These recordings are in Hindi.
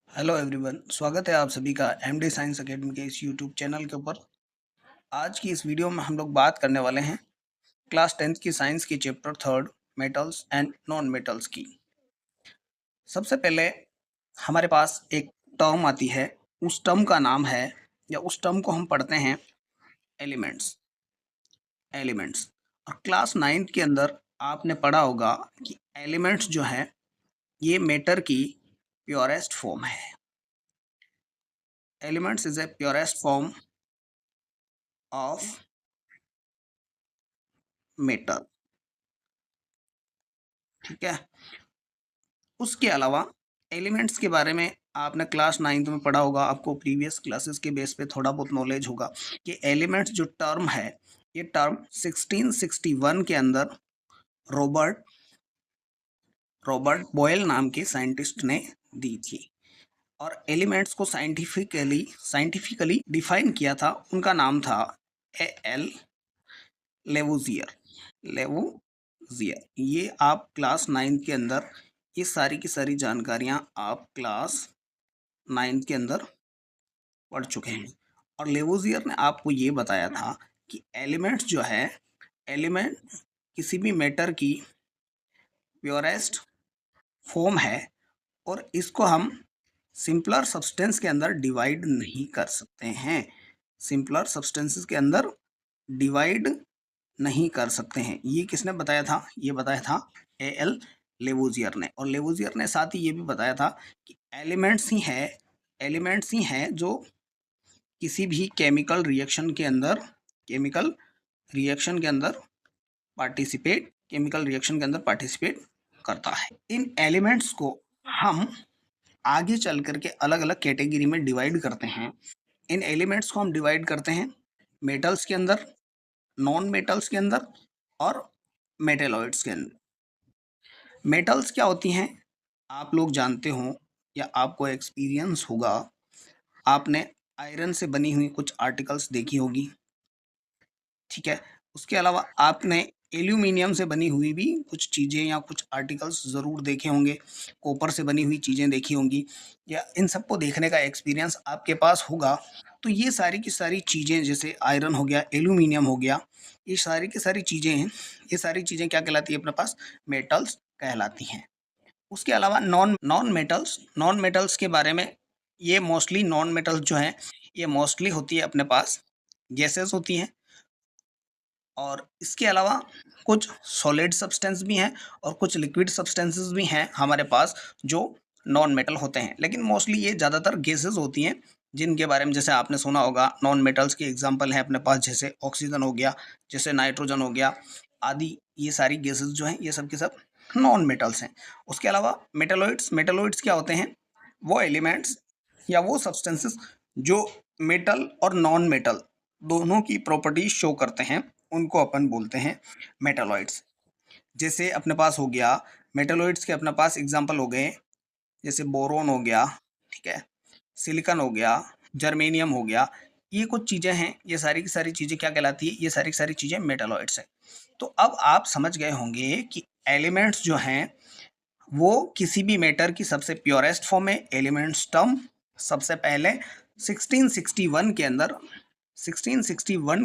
हेलो एवरीवन, स्वागत है आप सभी का एमडी साइंस एकेडमी के इस यूट्यूब चैनल के ऊपर। आज की इस वीडियो में हम लोग बात करने वाले हैं क्लास 10th की साइंस की chapter third metals and non metals की। सबसे पहले हमारे पास एक टर्म आती है, उस टर्म का नाम है या उस टर्म को हम पढ़ते हैं एलिमेंट्स। एलिमेंट्स और क्लास 9th के अंदर आपने पढ़ा होगा कि एलिमेंट्स जो है ये मैटर की प्योरेस्ट फॉर्म है। Elements is a purest form of matter. ठीक है। उसके अलावा एलिमेंट्स के बारे में आपने क्लास 9th में पढ़ा होगा, आपको प्रीवियस क्लासेस के बेस पे थोड़ा बहुत नॉलेज होगा कि एलिमेंट्स जो टर्म है ये टर्म 1661 के अंदर रॉबर्ट रॉबर्ट बॉयल नाम के साइंटिस्ट ने दी थी। और एलिमेंट्स को साइंटिफिकली डिफाइन किया था, उनका नाम था एल लेवुजियर। लेवुजियर ये आप क्लास 9th के अंदर ये सारी की सारी जानकारियां आप क्लास 9th के अंदर पढ़ चुके हैं। और लेवुजियर ने आपको ये बताया था कि एलिमेंट्स जो है, एलिमेंट किसी भी मैटर की प्योरेस्ट फॉर्म है और इसको हम सिंपलर सब्सटेंस के अंदर डिवाइड नहीं कर सकते हैं। सिंपलर सब्सटेंसेस के अंदर डिवाइड नहीं कर सकते हैं। ये किसने बताया था? ये बताया था एल लेवुजियर ने। और लेवुजियर ने साथ ही ये भी बताया था कि एलिमेंट्स ही हैं जो किसी भी केमिकल रिएक्शन के अंदर पार्टिसिपेट करता है। इन एलिमेंट्स को हम आगे चल करके अलग अलग कैटेगरी में डिवाइड करते हैं। इन एलिमेंट्स को हम डिवाइड करते हैं मेटल्स के अंदर, नॉन मेटल्स के अंदर और मेटेलॉइड्स के अंदर। मेटल्स क्या होती हैं आप लोग जानते हो या आपको एक्सपीरियंस होगा, आपने आयरन से बनी हुई कुछ आर्टिकल्स देखी होगी। ठीक है। उसके अलावा आपने एल्यूमिनियम से बनी हुई भी कुछ चीज़ें या कुछ आर्टिकल्स ज़रूर देखे होंगे, कॉपर से बनी हुई चीज़ें देखी होंगी, या इन सबको देखने का एक्सपीरियंस आपके पास होगा। तो ये सारी की सारी चीज़ें, जैसे आयरन हो गया, एल्यूमिनियम हो गया, ये सारी की सारी चीज़ें हैं। ये सारी चीज़ें क्या कहलाती है अपने पास? मेटल्स कहलाती हैं। उसके अलावा नॉन मेटल्स के बारे में, ये मोस्टली नॉन मेटल्स जो हैं ये मोस्टली होती है अपने पास गैसेस होती हैं। और इसके अलावा कुछ सॉलिड सब्सटेंस भी हैं और कुछ लिक्विड सब्सटेंसेस भी हैं हमारे पास जो नॉन मेटल होते हैं। लेकिन मोस्टली ये ज़्यादातर गैसेस होती हैं जिनके बारे में जैसे आपने सुना होगा। नॉन मेटल्स के एग्जांपल हैं अपने पास, जैसे ऑक्सीजन हो गया, जैसे नाइट्रोजन हो गया आदि। ये सारी गैसेस जो हैं ये सब के सब नॉन मेटल्स हैं। उसके अलावा मेटलॉइड्स क्या होते हैं? वो एलिमेंट्स या वो सब्सटेंसेस जो मेटल और नॉन मेटल दोनों की प्रॉपर्टीज शो करते हैं, उनको अपन बोलते हैं मेटलॉइड्स। जैसे अपने पास हो गया मेटलॉइड्स के अपने पास एग्जांपल हो गए, जैसे बोरोन हो गया, ठीक है, सिलिकॉन हो गया, जर्मेनियम हो गया। ये कुछ चीज़ें हैं, ये सारी की सारी चीज़ें क्या कहलाती है? ये सारी की सारी चीज़ें मेटलॉइड्स हैं। तो अब आप समझ गए होंगे कि एलिमेंट्स जो हैं वो किसी भी मैटर की सबसे प्योरेस्ट फॉर्म है। एलिमेंट्स टर्म सबसे पहले 1661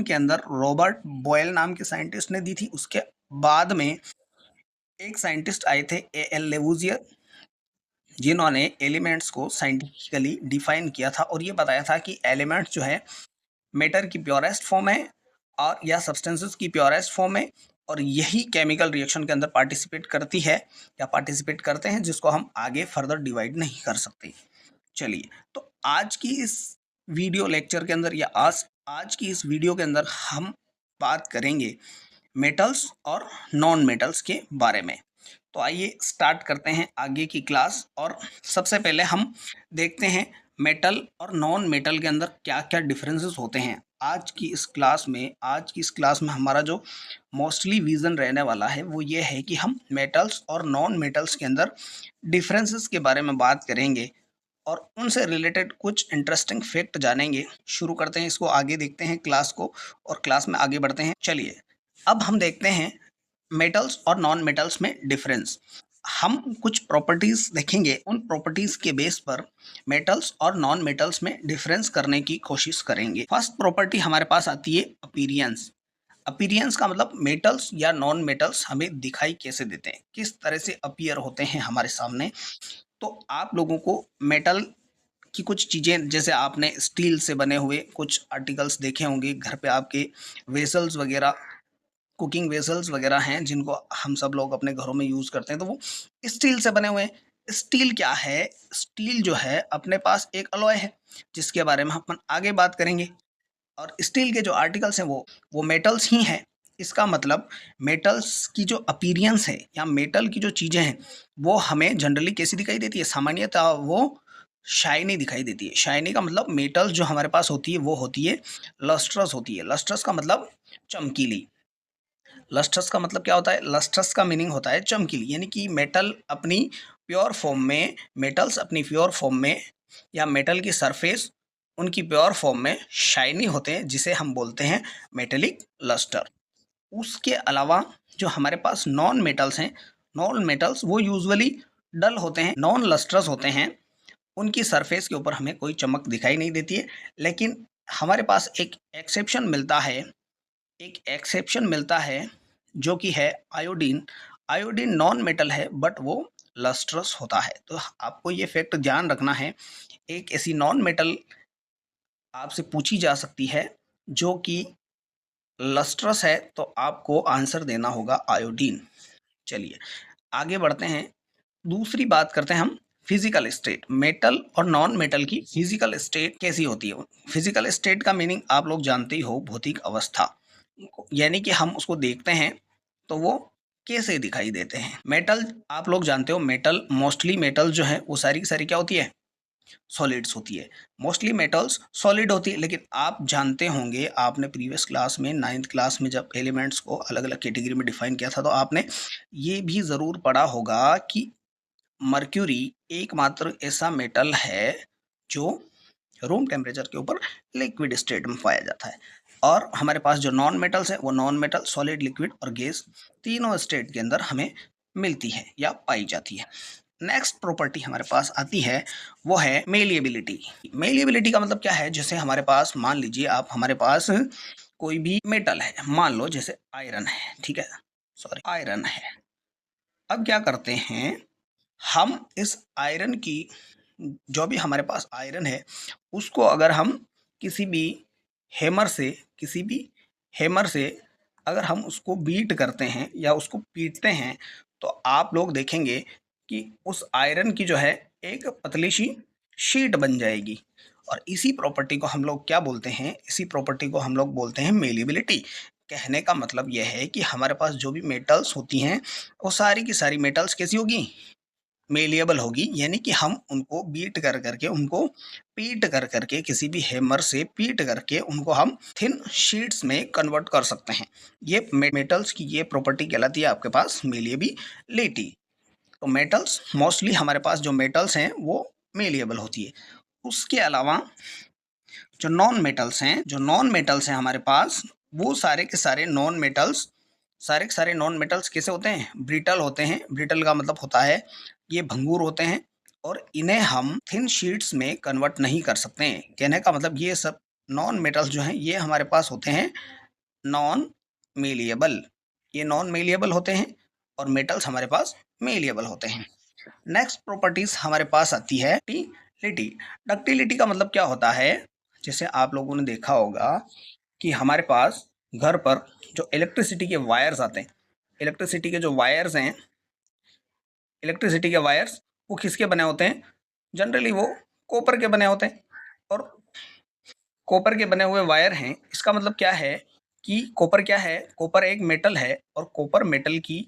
के अंदर रॉबर्ट बॉयल नाम के साइंटिस्ट ने दी थी। उसके बाद में एक साइंटिस्ट आए थे एल लेवुजियर, जिन्होंने एलिमेंट्स को साइंटिफिकली डिफाइन किया था और ये बताया था कि एलिमेंट्स जो है मैटर की प्योरेस्ट फॉर्म है और या सब्सटेंसेस की प्योरेस्ट फॉर्म है, और यही केमिकल रिएक्शन के अंदर पार्टिसिपेट करती है या पार्टिसिपेट करते हैं, जिसको हम आगे फर्दर डिवाइड नहीं कर सकते। चलिए, तो आज की इस वीडियो लेक्चर के अंदर या आज की इस वीडियो के अंदर हम बात करेंगे मेटल्स और नॉन मेटल्स के बारे में। तो आइए स्टार्ट करते हैं आगे की क्लास। और सबसे पहले हम देखते हैं मेटल और नॉन मेटल के अंदर क्या क्या डिफरेंसेस होते हैं। आज की इस क्लास में हमारा जो मोस्टली विज़न रहने वाला है वो ये है कि हम मेटल्स और नॉन मेटल्स के अंदर डिफरेंसेस के बारे में बात करेंगे और उनसे रिलेटेड कुछ इंटरेस्टिंग फैक्ट जानेंगे। शुरू करते हैं इसको, आगे देखते हैं क्लास को और क्लास में आगे बढ़ते हैं। चलिए, अब हम देखते हैं मेटल्स और नॉन मेटल्स में डिफरेंस। हम कुछ प्रॉपर्टीज देखेंगे, उन प्रॉपर्टीज के बेस पर मेटल्स और नॉन मेटल्स में डिफरेंस करने की कोशिश करेंगे। फर्स्ट प्रॉपर्टी हमारे पास आती है अपीरियंस। अपीरियंस का मतलब मेटल्स या नॉन मेटल्स हमें दिखाई कैसे देते हैं, किस तरह से अपीयर होते हैं हमारे सामने। तो आप लोगों को मेटल की कुछ चीज़ें, जैसे आपने स्टील से बने हुए कुछ आर्टिकल्स देखे होंगे घर पे, आपके वेसल्स वगैरह, कुकिंग वेसल्स वगैरह हैं जिनको हम सब लोग अपने घरों में यूज़ करते हैं, तो वो स्टील से बने हुए हैं। स्टील क्या है? स्टील जो है अपने पास एक अलॉय है जिसके बारे में हम आगे बात करेंगे। और स्टील के जो आर्टिकल्स हैं वो मेटल्स ही हैं। इसका मतलब मेटल्स की जो अपीरियंस है या मेटल की जो चीज़ें हैं वो हमें जनरली कैसी दिखाई देती है? सामान्यतः वो शाइनी दिखाई देती है। शाइनी का मतलब मेटल्स जो हमारे पास होती है वो होती है लस्ट्रस होती है। लस्ट्रस का मतलब चमकीली। लस्ट्रस का मतलब क्या होता है? लस्ट्रस का मीनिंग होता है चमकीली, यानी कि मेटल अपनी प्योर फॉर्म में, मेटल्स अपनी प्योर फॉर्म में या मेटल की सरफेस उनकी प्योर फॉर्म में शाइनी होते हैं, जिसे हम बोलते हैं मेटेलिक लस्टर। उसके अलावा जो हमारे पास नॉन मेटल्स हैं, नॉन मेटल्स वो यूजुअली डल होते हैं, नॉन लस्ट्रस होते हैं। उनकी सरफेस के ऊपर हमें कोई चमक दिखाई नहीं देती है। लेकिन हमारे पास एक एक्सेप्शन मिलता है, एक एक्सेप्शन मिलता है जो कि है आयोडीन। आयोडीन नॉन मेटल है बट वो लस्ट्रस होता है। तो आपको ये फैक्ट ध्यान रखना है। एक ऐसी नॉन मेटल आपसे पूछी जा सकती है जो कि लस्ट्रस है, तो आपको आंसर देना होगा आयोडीन। चलिए आगे बढ़ते हैं। दूसरी बात करते हैं हम फिजिकल स्टेट। मेटल और नॉन मेटल की फिजिकल स्टेट कैसी होती है? फिजिकल स्टेट का मीनिंग आप लोग जानते ही हो, भौतिक अवस्था। यानी कि हम उसको देखते हैं तो वो कैसे दिखाई देते हैं। मेटल आप लोग जानते हो, मेटल मोस्टली मेटल जो है वो सारी की सारी क्या होती है? सॉलिड्स होती है। मोस्टली मेटल्स सॉलिड होती है। लेकिन आप जानते होंगे, आपने प्रीवियस क्लास में, 9th क्लास में जब एलिमेंट्स को अलग अलग कैटेगरी में डिफाइन किया था, तो आपने ये भी ज़रूर पढ़ा होगा कि मर्क्यूरी एकमात्र ऐसा मेटल है जो रूम टेम्परेचर के ऊपर लिक्विड स्टेट में पाया जाता है। और हमारे पास जो नॉन मेटल्स है वो नॉन मेटल, सॉलिड, लिक्विड और गैस तीनों स्टेट के अंदर हमें मिलती है या पाई जाती है। नेक्स्ट प्रॉपर्टी हमारे पास आती है वो है मेलिएबिलिटी। मेलिएबिलिटी का मतलब क्या है? जैसे हमारे पास, मान लीजिए आप, हमारे पास कोई भी मेटल है, मान लो जैसे आयरन है, ठीक है, सॉरी आयरन है। अब क्या करते हैं हम, इस आयरन की, जो भी हमारे पास आयरन है उसको अगर हम किसी भी हैमर से, किसी भी हैमर से अगर हम उसको बीट करते हैं या उसको पीटते हैं, तो आप लोग देखेंगे कि उस आयरन की जो है एक पतली सी शीट बन जाएगी। और इसी प्रॉपर्टी को हम लोग क्या बोलते हैं? इसी प्रॉपर्टी को हम लोग बोलते हैं मेलिएबिलिटी। कहने का मतलब यह है कि हमारे पास जो भी मेटल्स होती हैं वो सारी की सारी मेटल्स कैसी होगी? मेलिएबल होगी। यानी कि हम उनको बीट कर करके, उनको पीट कर करके, किसी भी हैमर से पीट करके उनको हम थिन शीट्स में कन्वर्ट कर सकते हैं। ये मेटल्स की ये प्रॉपर्टी कहलाती है आपके पास मेलिएबिलिटी। तो मेटल्स मोस्टली, हमारे पास जो मेटल्स हैं वो मेलिएबल होती है। उसके अलावा जो नॉन मेटल्स हैं, जो नॉन मेटल्स हैं हमारे पास, वो सारे के सारे नॉन मेटल्स, सारे के सारे नॉन मेटल्स कैसे होते हैं? ब्रिटल होते हैं। ब्रिटल का मतलब होता है ये भंगुर होते हैं और इन्हें हम थिन शीट्स में कन्वर्ट नहीं कर सकते हैं। कहने का मतलब ये सब नॉन मेटल्स जो हैं ये हमारे पास होते हैं नॉन मेलिएबल। ये नॉन मेलिएबल होते हैं और मेटल्स हमारे पास मेलिएबल होते हैं। नेक्स्ट प्रॉपर्टीज हमारे पास आती है डक्टिलिटी। डक्टिलिटी का मतलब क्या होता है? जैसे आप लोगों ने देखा होगा कि हमारे पास घर पर जो इलेक्ट्रिसिटी के वायर्स आते हैं, इलेक्ट्रिसिटी के जो वायर्स हैं, इलेक्ट्रिसिटी के वायर्स वो किसके बने होते हैं? जनरली वो कॉपर के बने होते हैं। और कॉपर के बने हुए वायर हैं, इसका मतलब क्या है कि कॉपर क्या है? कॉपर एक मेटल है और कॉपर मेटल की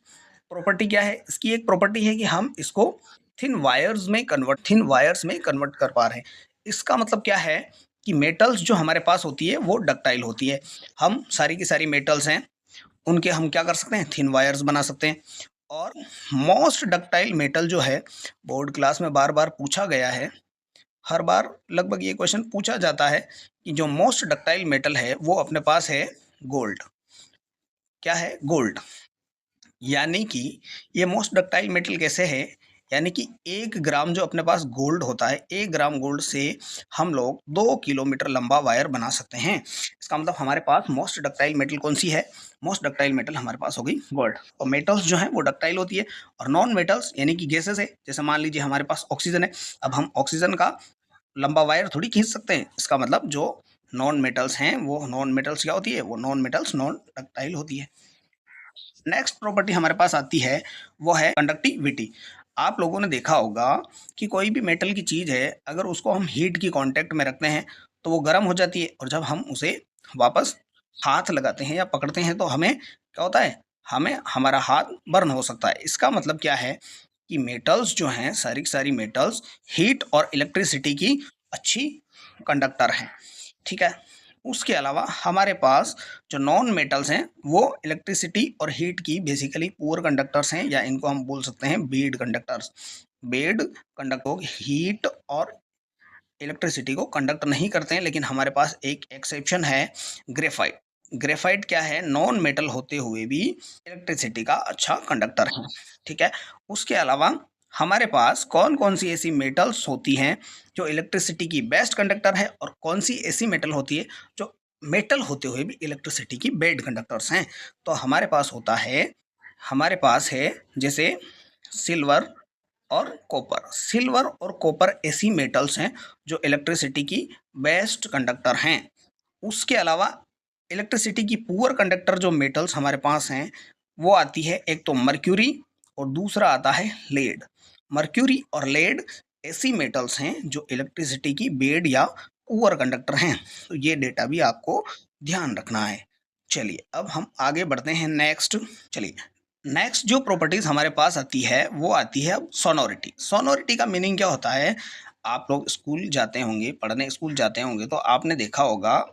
प्रॉपर्टी क्या है? इसकी एक प्रॉपर्टी है कि हम इसको थिन वायर्स में कन्वर्ट कर पा रहे हैं। इसका मतलब क्या है कि मेटल्स जो हमारे पास होती है वो डक्टाइल होती है। हम सारी की सारी मेटल्स हैं उनके हम क्या कर सकते हैं? थिन वायर्स बना सकते हैं। और मोस्ट डक्टाइल मेटल जो है, बोर्ड क्लास में बार बार पूछा गया है, हर बार लगभग ये क्वेश्चन पूछा जाता है कि जो मोस्ट डक्टाइल मेटल है वो अपने पास है गोल्ड। क्या है? गोल्ड। यानी कि ये मोस्ट डक्टाइल मेटल कैसे है, यानी कि 1 ग्राम जो अपने पास गोल्ड होता है, 1 ग्राम गोल्ड से हम लोग 2 किलोमीटर लंबा वायर बना सकते हैं। इसका मतलब हमारे पास मोस्ट डक्टाइल मेटल कौन सी है, मोस्ट डक्टाइल मेटल हमारे पास हो गई गोल्ड। और मेटल्स जो है वो डक्टाइल होती है, और नॉन मेटल्स यानी कि गैसेस है, जैसे मान लीजिए हमारे पास ऑक्सीजन है, अब हम ऑक्सीजन का लंबा वायर थोड़ी खींच सकते हैं। इसका मतलब जो नॉन मेटल्स हैं वो नॉन मेटल्स क्या होती है, वो नॉन मेटल्स नॉन डक्टाइल होती है। नेक्स्ट प्रॉपर्टी हमारे पास आती है वो है कंडक्टिविटी। आप लोगों ने देखा होगा कि कोई भी मेटल की चीज़ है, अगर उसको हम हीट की कांटेक्ट में रखते हैं तो वो गर्म हो जाती है, और जब हम उसे वापस हाथ लगाते हैं या पकड़ते हैं तो हमें क्या होता है, हमें हमारा हाथ बर्न हो सकता है। इसका मतलब क्या है कि मेटल्स जो हैं, सारी की सारी मेटल्स हीट और इलेक्ट्रिसिटी की अच्छी कंडक्टर हैं, ठीक है। उसके अलावा हमारे पास जो नॉन मेटल्स हैं वो इलेक्ट्रिसिटी और हीट की बेसिकली पुअर कंडक्टर्स हैं, या इनको हम बोल सकते हैं bed conductors. Bad conductor heat और इलेक्ट्रिसिटी को कंडक्ट नहीं करते हैं, लेकिन हमारे पास एक एक्सेप्शन है, ग्रेफाइट। ग्रेफाइट क्या है, नॉन मेटल होते हुए भी इलेक्ट्रिसिटी का अच्छा कंडक्टर है, ठीक है। उसके अलावा हमारे पास कौन कौन सी ऐसी मेटल्स होती हैं जो इलेक्ट्रिसिटी की बेस्ट कंडक्टर है, और कौन सी ऐसी मेटल होती है जो मेटल होते हुए भी इलेक्ट्रिसिटी की बेड कंडक्टर्स हैं। तो हमारे पास होता है, हमारे पास है जैसे सिल्वर और कॉपर। सिल्वर और कॉपर ऐसी मेटल्स हैं जो इलेक्ट्रिसिटी की बेस्ट कंडक्टर हैं। उसके अलावा इलेक्ट्रिसिटी की पुअर कंडक्टर जो मेटल्स हमारे पास हैं वो आती है, एक तो मर्क्यूरी और दूसरा आता है लेड। मर्क्यूरी और लेड ऐसी मेटल्स हैं जो इलेक्ट्रिसिटी की बेड या पुअर कंडक्टर हैं। तो ये डेटा भी आपको ध्यान रखना है। चलिए अब हम आगे बढ़ते हैं नेक्स्ट। चलिए नेक्स्ट जो प्रॉपर्टीज हमारे पास आती है वो आती है अब सोनोरिटी। सोनोरिटी का मीनिंग क्या होता है, आप लोग स्कूल जाते होंगे, पढ़ने स्कूल जाते होंगे, तो आपने देखा होगा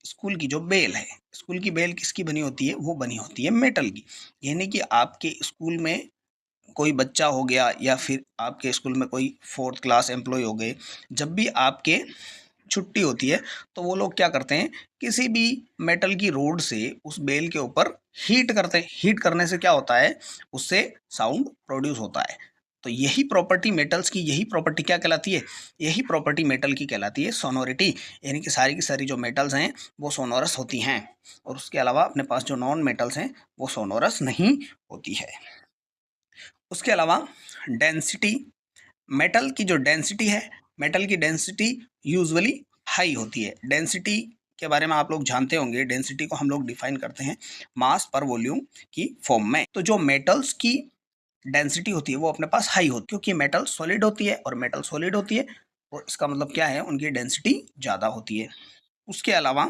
स्कूल की जो बेल है, स्कूल की बेल किसकी बनी होती है, वो बनी होती है मेटल की। यानी कि आपके स्कूल में कोई बच्चा हो गया या फिर आपके स्कूल में कोई 4th क्लास एम्प्लॉय हो गए, जब भी आपके छुट्टी होती है तो वो लोग क्या करते हैं, किसी भी मेटल की रोड से उस बेल के ऊपर हीट करते हैं। हीट करने से क्या होता है, उससे साउंड प्रोड्यूस होता है। तो यही प्रॉपर्टी मेटल्स की, यही प्रॉपर्टी क्या कहलाती है, यही प्रॉपर्टी मेटल की कहलाती है सोनोरिटी। यानी कि सारी की सारी जो मेटल्स हैं वो सोनोरस होती हैं, और उसके अलावा अपने पास जो नॉन मेटल्स हैं वो सोनोरस नहीं होती है। उसके अलावा डेंसिटी, मेटल की जो डेंसिटी है, मेटल की डेंसिटी यूजुअली हाई होती है। डेंसिटी के बारे में आप लोग जानते होंगे, डेंसिटी को हम लोग डिफाइन करते हैं मास पर वॉल्यूम की फॉर्म में। तो जो मेटल्स की डेंसिटी होती है वो अपने पास हाई होती है, क्योंकि मेटल सॉलिड होती है और मेटल सॉलिड होती है, और इसका मतलब क्या है, उनकी डेंसिटी ज़्यादा होती है। उसके अलावा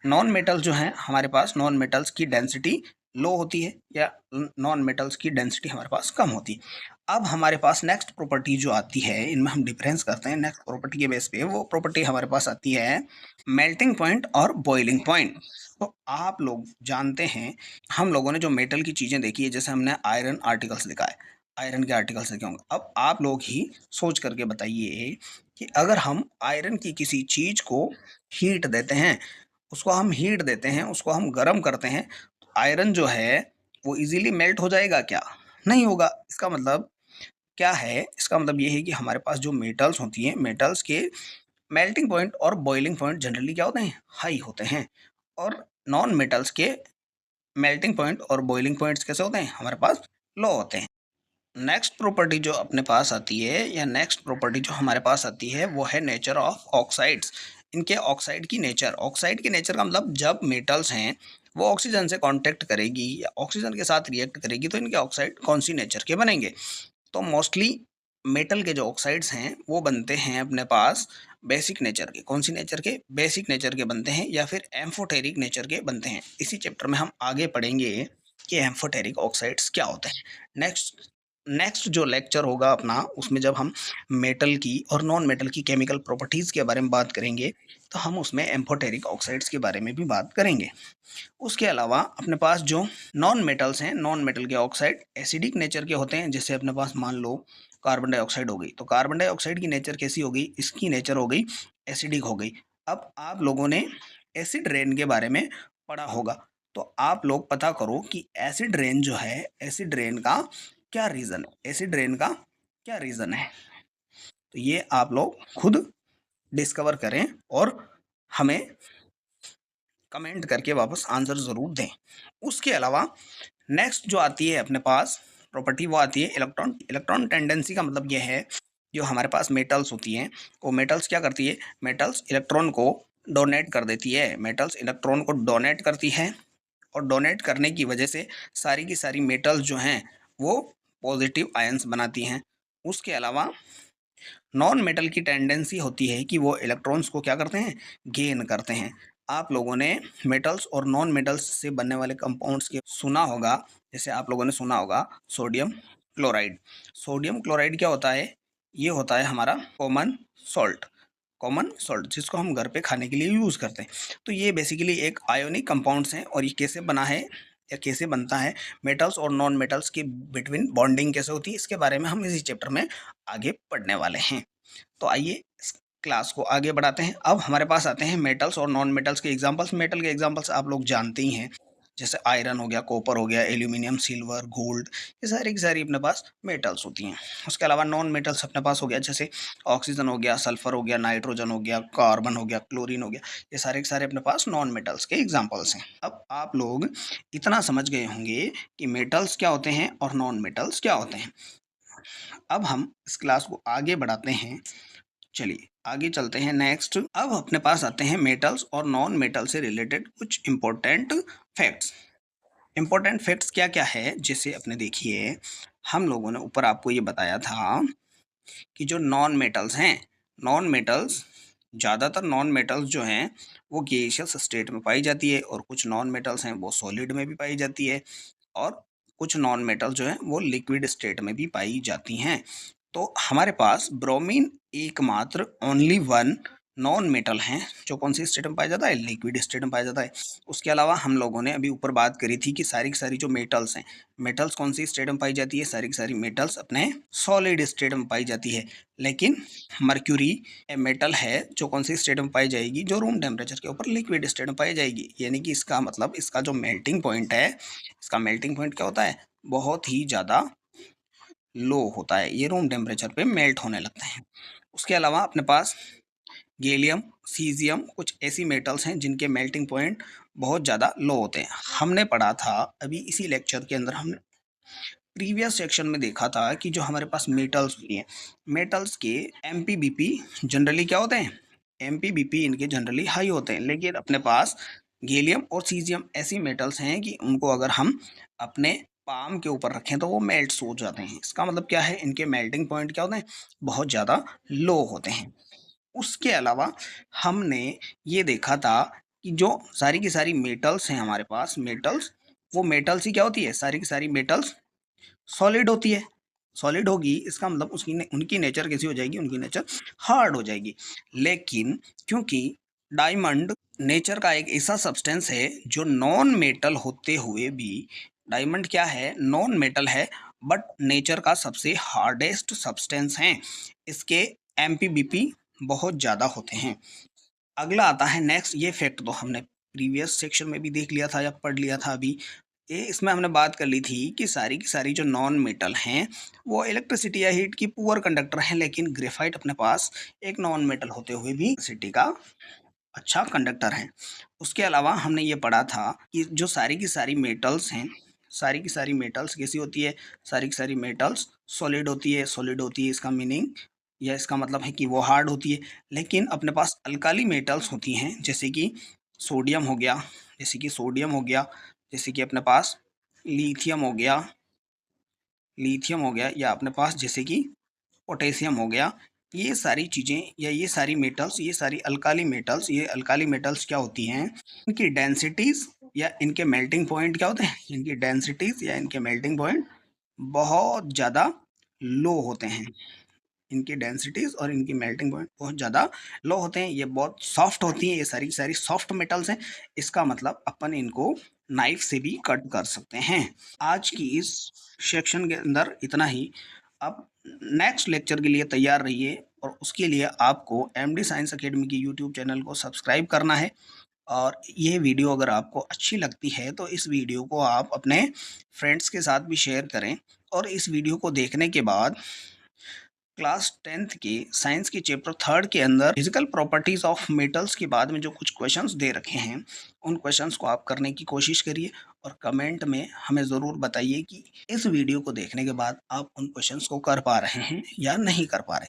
नॉन मेटल्स जो हैं हमारे पास, नॉन मेटल्स की डेंसिटी लो होती है, या नॉन मेटल्स की डेंसिटी हमारे पास कम होती है। अब हमारे पास नेक्स्ट प्रॉपर्टी जो आती है, इनमें हम डिफरेंस करते हैं नेक्स्ट प्रॉपर्टी के बेस पे। वो प्रॉपर्टी हमारे पास आती है मेल्टिंग पॉइंट और बॉइलिंग पॉइंट। तो आप लोग जानते हैं, हम लोगों ने जो मेटल की चीज़ें देखी है, जैसे हमने आयरन आर्टिकल्स देखा है, आयरन के आर्टिकल्स देखे होंगे। अब आप लोग ही सोच करके बताइए कि अगर हम आयरन की किसी चीज़ को हीट देते हैं, उसको हम हीट देते हैं, उसको हम गर्म करते हैं, तो आयरन जो है वो इजीली मेल्ट हो जाएगा क्या, नहीं होगा। इसका मतलब क्या है, इसका मतलब ये है कि हमारे पास जो मेटल्स होती हैं, मेटल्स के मेल्टिंग पॉइंट और बॉइलिंग पॉइंट जनरली क्या होते हैं, हाई होते हैं, और नॉन मेटल्स के मेल्टिंग पॉइंट और बॉइलिंग पॉइंट्स कैसे होते हैं, हमारे पास लो होते हैं। नेक्स्ट प्रॉपर्टी जो अपने पास आती है, या नेक्स्ट प्रॉपर्टी जो हमारे पास आती है वो है नेचर ऑफ ऑक्साइड्स। इनके ऑक्साइड की नेचर, ऑक्साइड के नेचर का मतलब जब मेटल्स हैं वो ऑक्सीजन से कांटेक्ट करेगी या ऑक्सीजन के साथ रिएक्ट करेगी तो इनके ऑक्साइड कौन सी नेचर के बनेंगे। तो मोस्टली मेटल के जो ऑक्साइड्स हैं वो बनते हैं अपने पास बेसिक नेचर के। कौन सी नेचर के, बेसिक नेचर के बनते हैं, या फिर एम्फोटेरिक नेचर के बनते हैं। इसी चैप्टर में हम आगे पढ़ेंगे कि एम्फोटेरिक ऑक्साइड्स क्या होते हैं। नेक्स्ट नेक्स्ट जो लेक्चर होगा अपना, उसमें जब हम मेटल की और नॉन मेटल की केमिकल प्रॉपर्टीज़ के बारे में बात करेंगे तो हम उसमें एम्फोटेरिक ऑक्साइड्स के बारे में भी बात करेंगे। उसके अलावा अपने पास जो नॉन मेटल्स हैं, नॉन मेटल के ऑक्साइड एसिडिक नेचर के होते हैं। जैसे अपने पास मान लो कार्बन डाइऑक्साइड हो गई, तो कार्बन डाइऑक्साइड की नेचर कैसी हो गई, इसकी नेचर हो गई एसिडिक हो गई। अब आप लोगों ने एसिड रेन के बारे में पढ़ा होगा, तो आप लोग पता करो कि एसिड रेन जो है, एसिड रेन का क्या रीज़न है, एसिड रेन का क्या रीज़न है। तो ये आप लोग खुद डिस्कवर करें और हमें कमेंट करके वापस आंसर ज़रूर दें। उसके अलावा नेक्स्ट जो आती है अपने पास प्रॉपर्टी, वो आती है इलेक्ट्रॉन। इलेक्ट्रॉन टेंडेंसी का मतलब ये है, जो हमारे पास मेटल्स होती हैं, वो मेटल्स क्या करती है, मेटल्स इलेक्ट्रॉन को डोनेट कर देती है, मेटल्स इलेक्ट्रॉन को डोनेट करती है, और डोनेट करने की वजह से सारी की सारी मेटल्स जो हैं वो पॉजिटिव आयंस बनाती हैं। उसके अलावा नॉन मेटल की टेंडेंसी होती है कि वो इलेक्ट्रॉन्स को क्या करते हैं, गेन करते हैं। आप लोगों ने मेटल्स और नॉन मेटल्स से बनने वाले कंपाउंड्स के सुना होगा, जैसे आप लोगों ने सुना होगा सोडियम क्लोराइड। सोडियम क्लोराइड क्या होता है, ये होता है हमारा कॉमन सॉल्ट, कॉमन सॉल्ट जिसको हम घर पे खाने के लिए यूज़ करते हैं। तो ये बेसिकली एक आयोनिक कंपाउंड्स हैं, और ये कैसे बना है या कैसे बनता है, मेटल्स और नॉन मेटल्स के बिटवीन बॉन्डिंग कैसे होती है, इसके बारे में हम इसी चैप्टर में आगे पढ़ने वाले हैं। तो आइए इस क्लास को आगे बढ़ाते हैं। अब हमारे पास आते हैं मेटल्स और नॉन मेटल्स के एग्जांपल्स। मेटल के एग्जांपल्स आप लोग जानते ही हैं, जैसे आयरन हो गया, कॉपर हो गया, एल्यूमिनियम, सिल्वर, गोल्ड, ये सारी की सारी अपने पास मेटल्स होती हैं। उसके अलावा नॉन मेटल्स अपने पास हो गया, जैसे ऑक्सीजन हो गया, सल्फर हो गया, नाइट्रोजन हो गया, कार्बन हो गया, क्लोरीन हो गया, ये सारे के सारे अपने पास नॉन मेटल्स के एग्जाम्पल्स हैं। अब आप लोग इतना समझ गए होंगे कि मेटल्स क्या होते हैं और नॉन मेटल्स क्या होते हैं। अब हम इस क्लास को आगे बढ़ाते हैं, चलिए आगे चलते हैं। नेक्स्ट अब अपने पास आते हैं मेटल्स और नॉन मेटल से रिलेटेड कुछ इंपॉर्टेंट फैक्ट्स। इंपॉर्टेंट फैक्ट्स क्या क्या है, जैसे अपने देखिए, हम लोगों ने ऊपर आपको ये बताया था कि जो नॉन मेटल्स हैं, नॉन मेटल्स, ज़्यादातर नॉन मेटल्स जो हैं वो गैसियस स्टेट में पाई जाती है, और कुछ नॉन मेटल्स हैं वो सॉलिड में भी पाई जाती है, और कुछ नॉन मेटल जो हैं वो लिक्विड स्टेट में भी पाई जाती हैं। तो हमारे पास ब्रोमीन एकमात्र ओनली वन नॉन मेटल हैं जो कौन सी स्टेट में पाया जाता है, लिक्विड स्टेट में पाया जाता है। उसके अलावा हम लोगों ने अभी ऊपर बात करी थी कि सारी की सारी जो मेटल्स हैं, मेटल्स कौन सी स्टेट में पाई जाती है, सारी की सारी मेटल्स अपने सॉलिड स्टेट में पाई जाती है। लेकिन मर्क्यूरी मेटल है जो कौन सी स्टेट में पाई जाएगी, जो रूम टेम्परेचर के ऊपर लिक्विड स्टेट में पाई जाएगी। यानी कि इसका मतलब इसका जो मेल्टिंग पॉइंट है, इसका मेल्टिंग पॉइंट क्या होता है, बहुत ही ज़्यादा लो होता है, ये रूम टेम्परेचर पे मेल्ट होने लगते हैं। उसके अलावा अपने पास गैलियम, सीजियम, कुछ ऐसी मेटल्स हैं जिनके मेल्टिंग पॉइंट बहुत ज़्यादा लो होते हैं। हमने पढ़ा था अभी इसी लेक्चर के अंदर, हमने प्रीवियस सेक्शन में देखा था कि जो हमारे पास मेटल्स होती हैं, मेटल्स के एमपीबीपी जनरली क्या होते हैं, एमपीबीपी इनके जनरली हाई होते हैं। लेकिन अपने पास गैलियम और सीजियम ऐसी मेटल्स हैं कि उनको अगर हम अपने पाम के ऊपर रखें तो वो मेल्ट हो जाते हैं। इसका मतलब क्या है, इनके मेल्टिंग पॉइंट क्या होते हैं, बहुत ज़्यादा लो होते हैं। उसके अलावा हमने ये देखा था कि जो सारी की सारी मेटल्स हैं हमारे पास, मेटल्स, वो मेटल्स ही क्या होती है, सारी की सारी मेटल्स सॉलिड होती है। सॉलिड होगी इसका मतलब उसकी उनकी नेचर कैसी हो जाएगी, उनकी नेचर हार्ड हो जाएगी। लेकिन क्योंकि डायमंड नेचर का एक ऐसा सब्सटेंस है जो नॉन मेटल होते हुए भी, डायमंड क्या है, नॉन मेटल है, बट नेचर का सबसे हार्डेस्ट सब्सटेंस है। इसके एमपीबीपी बहुत ज़्यादा होते हैं। अगला आता है नेक्स्ट, ये फैक्ट तो हमने प्रीवियस सेक्शन में भी देख लिया था या पढ़ लिया था अभी। ये इसमें हमने बात कर ली थी कि सारी की सारी जो नॉन मेटल हैं वो इलेक्ट्रिसिटी या हीट की पुअर कंडक्टर हैं, लेकिन ग्रेफाइट अपने पास एक नॉन मेटल होते हुए भी सिटी का अच्छा कंडक्टर है। उसके अलावा हमने ये पढ़ा था कि जो सारी की सारी मेटल्स हैं, सारी की सारी मेटल्स कैसी होती है, सारी की सारी मेटल्स सॉलिड होती है। सॉलिड होती है इसका मीनिंग या इसका मतलब है कि वो हार्ड होती है। लेकिन अपने पास अल्काली मेटल्स होती हैं, जैसे कि सोडियम हो गया, जैसे कि सोडियम हो गया, जैसे कि अपने पास लिथियम हो गया, लिथियम हो गया, या अपने पास जैसे कि पोटेशियम हो गया। ये सारी चीज़ें या ये सारी मेटल्स, ये सारी अल्काली मेटल्स, ये अल्काली मेटल्स क्या होती हैं, इनकी डेंसिटीज़ या इनके मेल्टिंग पॉइंट क्या होते हैं, इनकी डेंसिटीज़ या इनके मेल्टिंग पॉइंट बहुत ज़्यादा लो होते हैं। इनकी डेंसिटीज़ और इनकी मेल्टिंग पॉइंट बहुत ज़्यादा लो होते हैं। ये बहुत सॉफ्ट होती हैं, ये सारी की सारी सॉफ्ट मेटल्स हैं। इसका मतलब अपन इनको नाइफ से भी कट कर सकते हैं। आज की इस सेक्शन के अंदर इतना ही। अब नेक्स्ट लेक्चर के लिए तैयार रहिए, और उसके लिए आपको एमडी साइंस एकेडमी की यूट्यूब चैनल को सब्सक्राइब करना है, और ये वीडियो अगर आपको अच्छी लगती है तो इस वीडियो को आप अपने फ्रेंड्स के साथ भी शेयर करें और इस वीडियो को देखने के बाद क्लास 10th की साइंस की चैप्टर 3 के अंदर फिजिकल प्रॉपर्टीज ऑफ मेटल्स के बाद में जो कुछ क्वेश्चंस दे रखे हैं उन क्वेश्चंस को आप करने की कोशिश करिए और कमेंट में हमें ज़रूर बताइए कि इस वीडियो को देखने के बाद आप उन क्वेश्चंस को कर पा रहे हैं या नहीं कर पा रहे।